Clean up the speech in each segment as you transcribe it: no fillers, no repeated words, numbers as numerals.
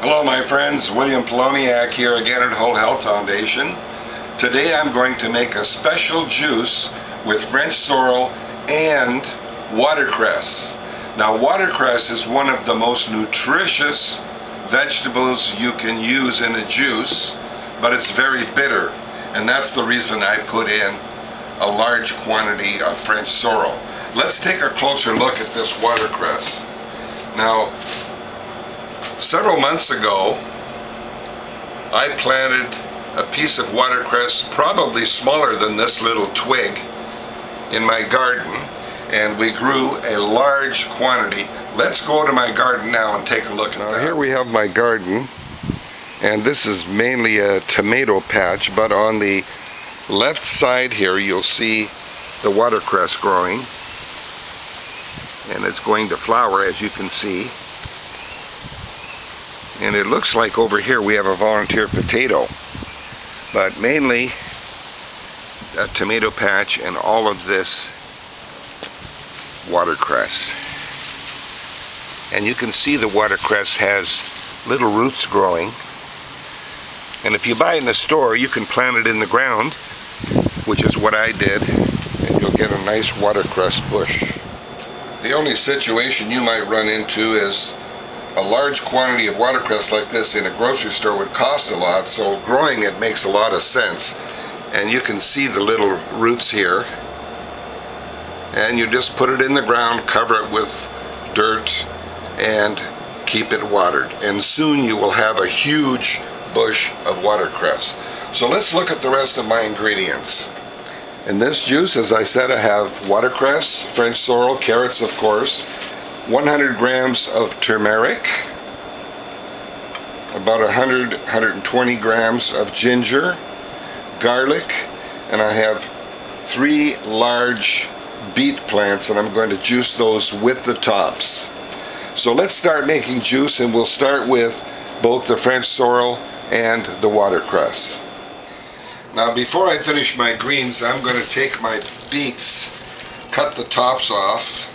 Hello my friends, William Poloniak here again at Whole Health Foundation. Today I'm going to make a special juice with French sorrel and watercress. Now watercress is one of the most nutritious vegetables you can use in a juice, but it's very bitter, and that's the reason I put in a large quantity of French sorrel. Let's take a closer look at this watercress. Now, several months ago, I planted a piece of watercress, probably smaller than this little twig, in my garden, and we grew a large quantity. Let's go to my garden now and take a look at that. Here we have my garden, and this is mainly a tomato patch, but on the left side here you'll see the watercress growing, and it's going to flower, as you can see. And it looks like over here we have a volunteer potato, but mainly a tomato patch and all of this watercress. And you can see the watercress has little roots growing, and if you buy it in the store you can plant it in the ground, which is what I did, and you'll get a nice watercress bush. The only situation you might run into is a large quantity of watercress like this in a grocery store would cost a lot, so growing it makes a lot of sense. And you can see the little roots here, and you just put it in the ground, cover it with dirt, and keep it watered, and soon you will have a huge bush of watercress. So let's look at the rest of my ingredients. In this juice, as I said, I have watercress, French sorrel, carrots of course, 100 grams of turmeric, about 120 grams of ginger, garlic, and I have 3 large beet plants, and I'm going to juice those with the tops. So let's start making juice, and we'll start with both the French sorrel and the watercress. Now before I finish my greens, I'm going to take my beets, cut the tops off.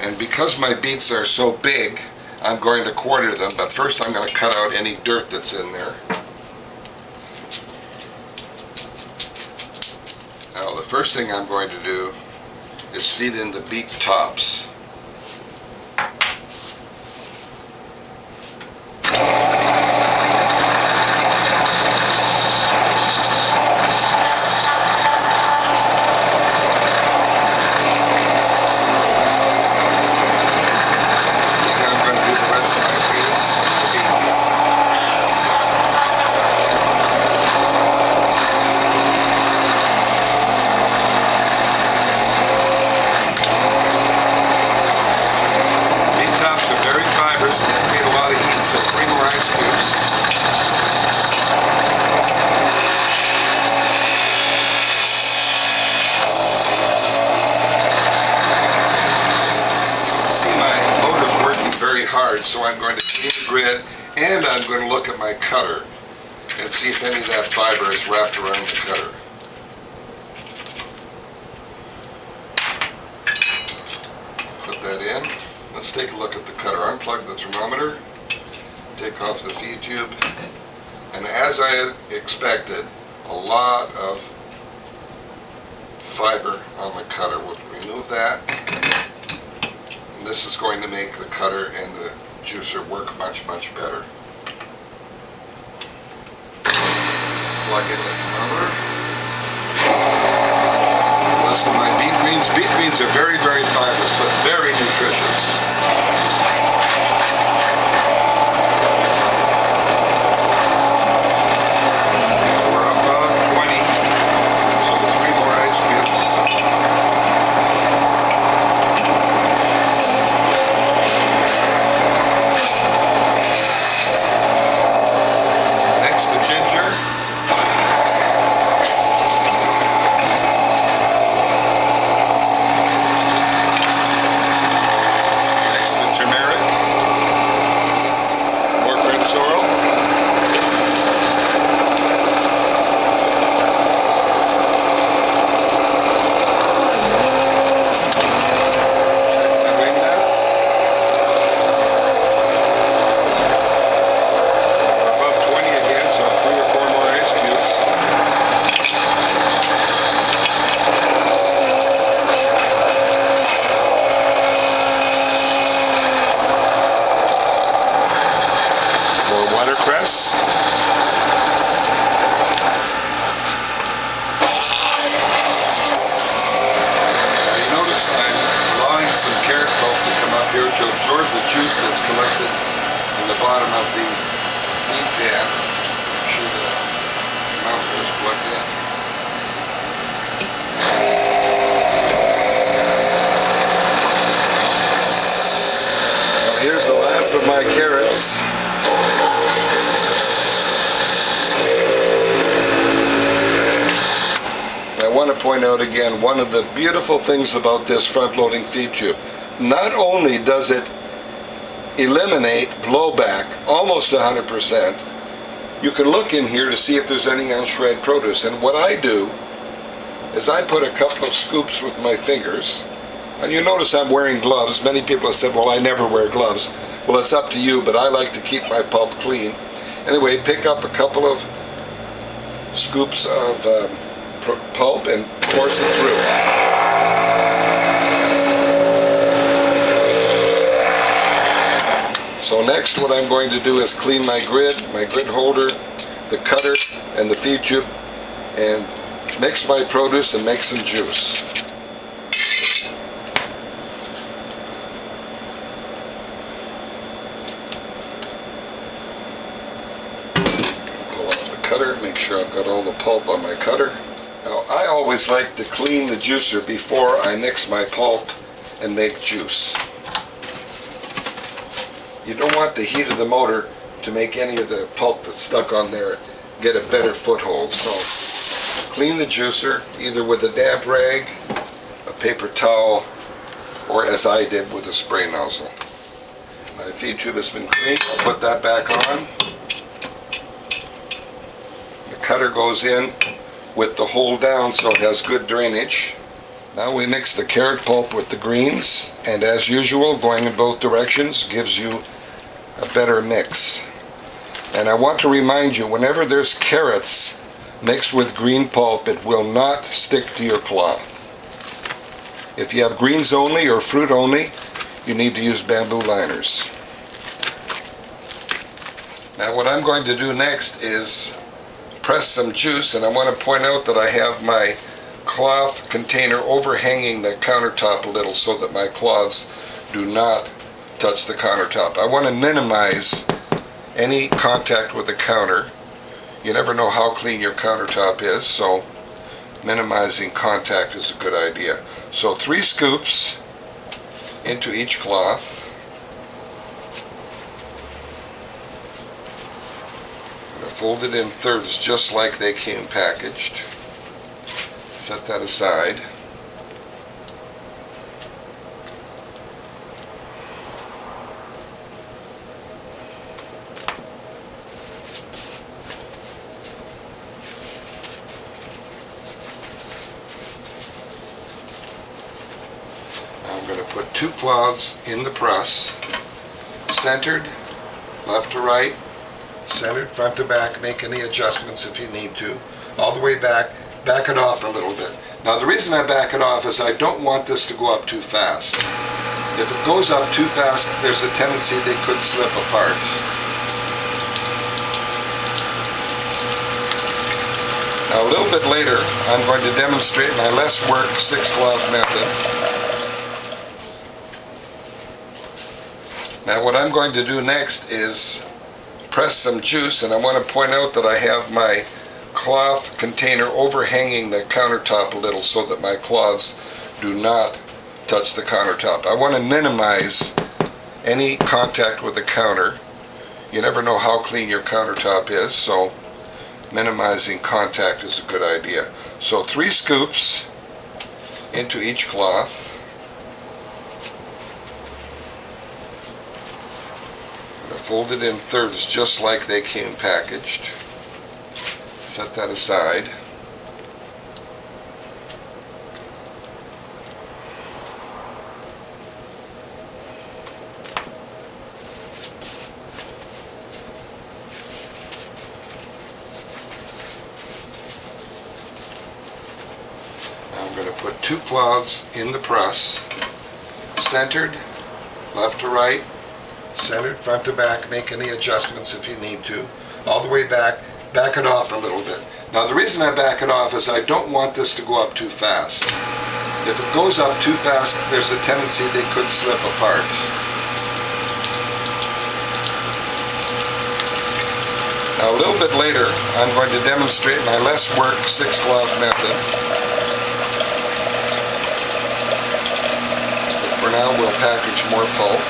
And because my beets are so big, I'm going to quarter them, but first I'm going to cut out any dirt that's in there. Now the first thing I'm going to do is feed in the beet tops. So I'm going to clean the grid, and I'm going to look at my cutter and see if any of that fiber is wrapped around the cutter. Put that in. Let's take a look at the cutter. Unplug the thermometer, take off the feed tube, and as I expected, a lot of fiber on the cutter. We'll remove that. And this is going to make the cutter and the juicer work much better. Plug in the thermometer. The rest of my beet greens. Beet greens are very fibrous, but very nutritious. We're above 20, so 3 more ice cubes. watercress. Now you notice I'm allowing some carrot pulp to come up here to absorb the juice that's collected in the bottom of the feed pan. Make sure the mouth is plugged in. Now here's the last of my carrots. I want to point out again one of the beautiful things about this front-loading feed tube. Not only does it eliminate blowback almost 100%, you can look in here to see if there's any unshred produce. And what I do is I put a couple of scoops with my fingers, and you notice I'm wearing gloves. Many people have said, well, I never wear gloves. Well, it's up to you, but I like to keep my pulp clean. Anyway, pick up a couple of scoops of pulp and force it through. So next what I'm going to do is clean my grid holder, the cutter, and the feed tube, and mix my produce and make some juice. Pull off the cutter, make sure I've got all the pulp on my cutter. Now, I always like to clean the juicer before I mix my pulp and make juice. You don't want the heat of the motor to make any of the pulp that's stuck on there get a better foothold. So clean the juicer either with a damp rag, a paper towel, or as I did with a spray nozzle. My feed tube has been cleaned. I'll put that back on. The cutter goes in with the hole down so it has good drainage. Now we mix the carrot pulp with the greens, and as usual, going in both directions gives you a better mix. And I want to remind you, whenever there's carrots mixed with green pulp, it will not stick to your cloth. If you have greens only or fruit only, you need to use bamboo liners. Now what I'm going to do next is press some juice, and I want to point out that I have my cloth container overhanging the countertop a little so that my cloths do not touch the countertop. I want to minimize any contact with the counter. You never know how clean your countertop is, so minimizing contact is a good idea. So 3 scoops into each cloth. Fold it in thirds just like they came packaged. Set that aside. Now I'm going to put 2 cloths in the press, centered, left to right, centered front to back. Make any adjustments if you need to. All the way back it off a little bit. Now the reason I back it off is I don't want this to go up too fast. If it goes up too fast, there's a tendency they could slip apart. Now a little bit later, I'm going to demonstrate my less work 6-cloth method. Now what I'm going to do next is press some juice, and I want to point out that I have my cloth container overhanging the countertop a little so that my cloths do not touch the countertop. I want to minimize any contact with the counter. You never know how clean your countertop is, so minimizing contact is a good idea. So 3 scoops into each cloth. Fold it in thirds just like they came packaged. Set that aside. Now I'm going to put 2 cloths in the press, centered, left to right, centered front to back. Make any adjustments if you need to. all the way back, back it off a little bit. Now the reason I back it off is I don't want this to go up too fast. If it goes up too fast, there's a tendency they could slip apart. Now a little bit later, I'm going to demonstrate my less work 6-cloth method. But for now, we'll package more pulp.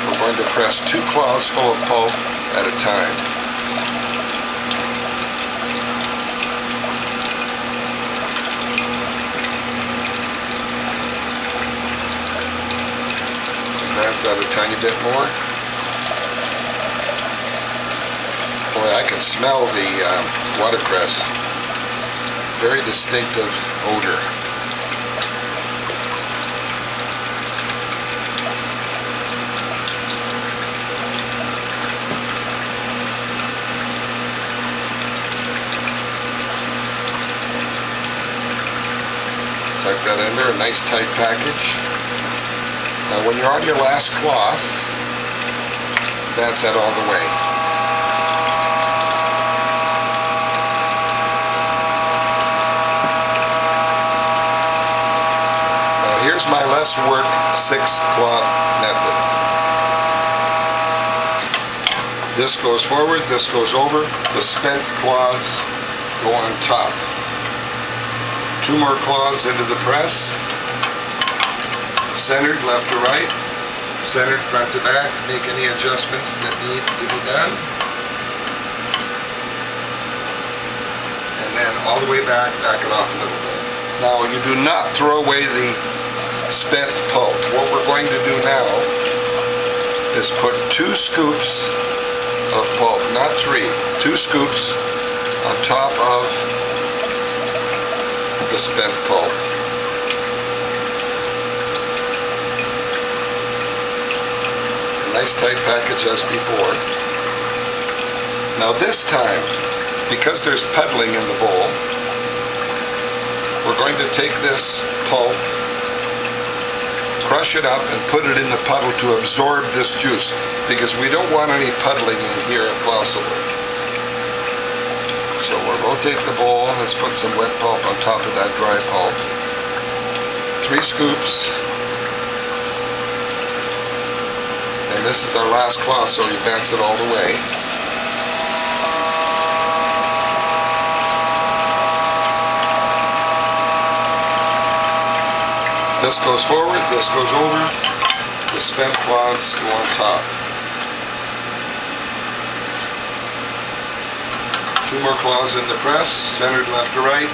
We're going to press 2 cloths full of pulp at a time. Advance that a tiny bit more. Boy, I can smell the watercress. Very distinctive odor. Tuck that in there, a nice tight package. Now when you're on your last cloth, that's that all the way. Now here's my less work 6-cloth method. This goes forward, this goes over, the spent cloths go on top. 2 more cloths into the press. Centered left to right, centered front to back, make any adjustments that need to be done. And then all the way back, back it off a little bit. Now you do not throw away the spent pulp. What we're going to do now is put 2 scoops of pulp, not 3, 2 scoops on top of the spent pulp. Nice tight package as before. Now this time, because there's puddling in the bowl, we're going to take this pulp, crush it up, and put it in the puddle to absorb this juice, because we don't want any puddling in here if possible. So we'll rotate the bowl. Let's put some wet pulp on top of that dry pulp. 3 scoops. And this is our last cloth, so you advance it all the way. This goes forward, this goes over, the spent cloths go on top. 2 more cloths in the press, centered left to right,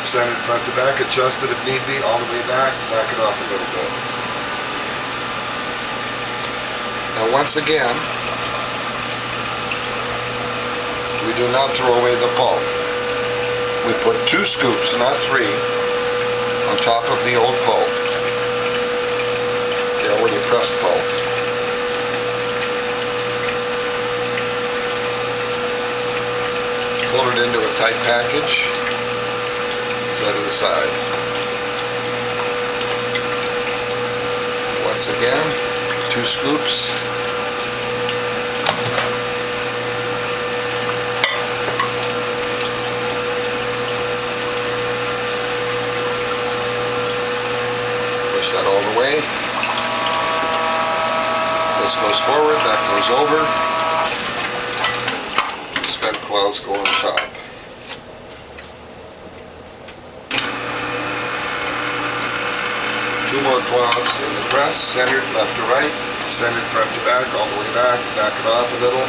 centered front to back, adjusted if need be, all the way back, back it off a little bit. Now once again, we do not throw away the pulp. We put 2 scoops, not 3, on top of the old pulp. Okay, already pressed pulp. Fold it into a tight package, set it aside. Once again, 2 scoops. Push that all the way. This goes forward, that goes over. The spent cloths go on top. Two more cloths in the press, centered left to right, centered front to back, all the way back, back it off a little,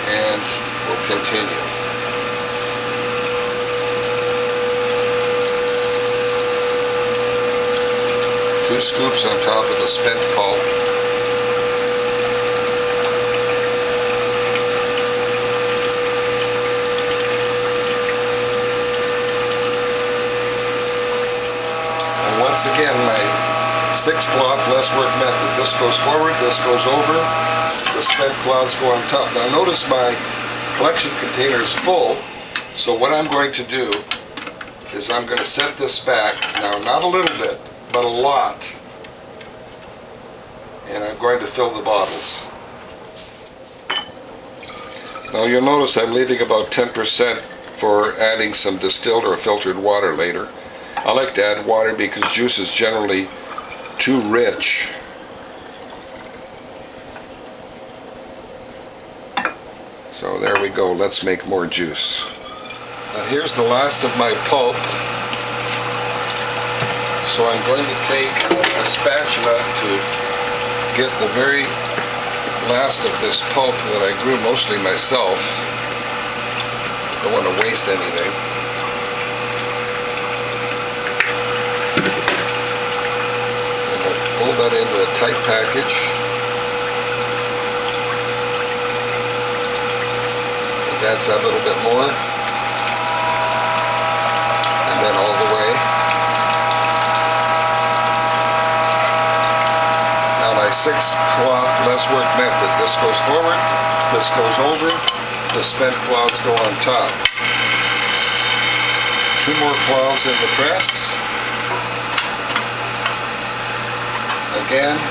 and we'll continue. Two scoops on top of the spent pulp. Once again, my 6-cloth less work method. This goes forward, this goes over, the spent cloths go on top. Now notice my collection container is full, so what I'm going to do is I'm going to set this back, now not a little bit, but a lot. and I'm going to fill the bottles. Now you'll notice I'm leaving about 10% for adding some distilled or filtered water later. I like to add water because juice is generally too rich. So there we go, let's make more juice. Now here's the last of my pulp. So I'm going to take a spatula to get the very last of this pulp that I grew mostly myself. Don't want to waste anything. And I'll fold that into a tight package. That's a little bit more, and then all the way. Now my 6-cloth less work method. This goes forward, this goes over, the spent cloths go on top. 2 more cloths in the press. Again,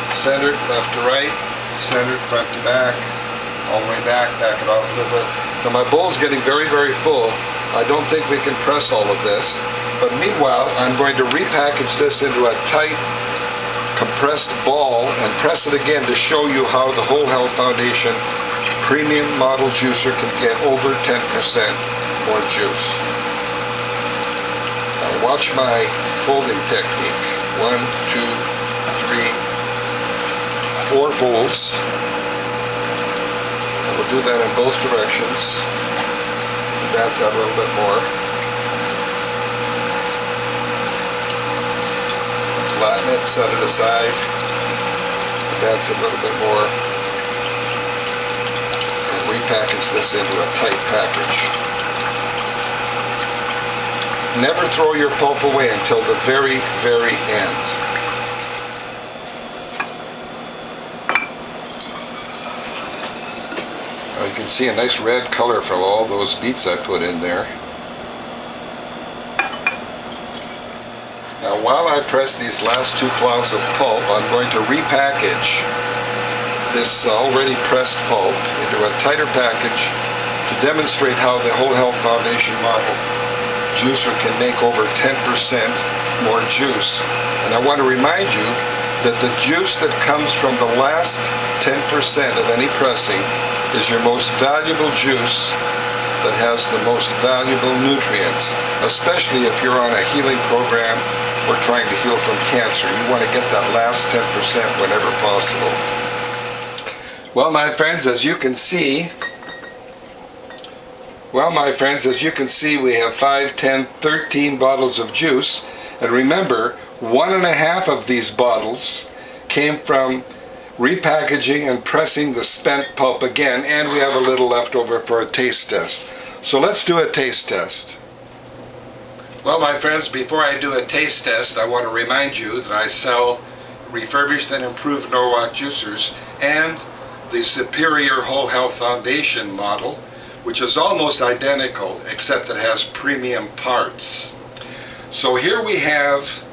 centered left to right, centered front to back. All the way back it off a little bit. Now my bowl's getting very, very full. I don't think we can press all of this. But meanwhile, I'm going to repackage this into a tight, compressed ball and press it again to show you how the Whole Health Foundation Premium Model Juicer can get over 10% more juice. Now watch my folding technique. 1, 2, 3, 4 folds. We'll do that in both directions. Advance that a little bit more. Flatten it, set it aside. Advance it a little bit more. And repackage this into a tight package. Never throw your pulp away until the very, very end. You can see a nice red color from all those beets I put in there. Now while I press these last 2 cloths of pulp, I'm going to repackage this already pressed pulp into a tighter package to demonstrate how the Whole Health Foundation Model Juicer can make over 10% more juice. And I want to remind you that the juice that comes from the last 10% of any pressing is your most valuable juice that has the most valuable nutrients, especially if you're on a healing program or trying to heal from cancer. You want to get that last 10% whenever possible. Well, my friends, as you can see, we have 5, 10, 13 bottles of juice. And remember, 1.5 of these bottles came from repackaging and pressing the spent pulp again, and we have a little left over for a taste test. So let's do a taste test. Well, my friends, before I do a taste test, I want to remind you that I sell refurbished and improved Norwalk juicers and the superior Whole Health Foundation model, which is almost identical except it has premium parts. So here we have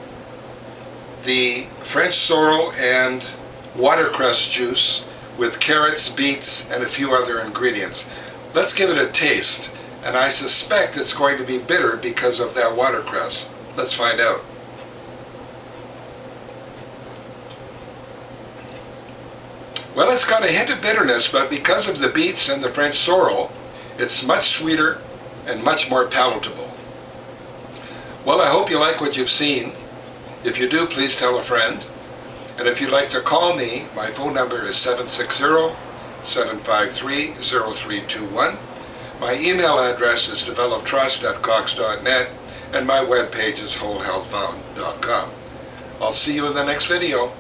the French sorrel and watercress juice with carrots, beets, and a few other ingredients. Let's give it a taste, and I suspect it's going to be bitter because of that watercress. Let's find out. Well, it's got a hint of bitterness, but because of the beets and the French sorrel, it's much sweeter and much more palatable. Well, I hope you like what you've seen. If you do, please tell a friend. And if you'd like to call me, my phone number is 760-753-0321. My email address is developtrust@cox.net, and my webpage is wholehealthfound.com. I'll see you in the next video.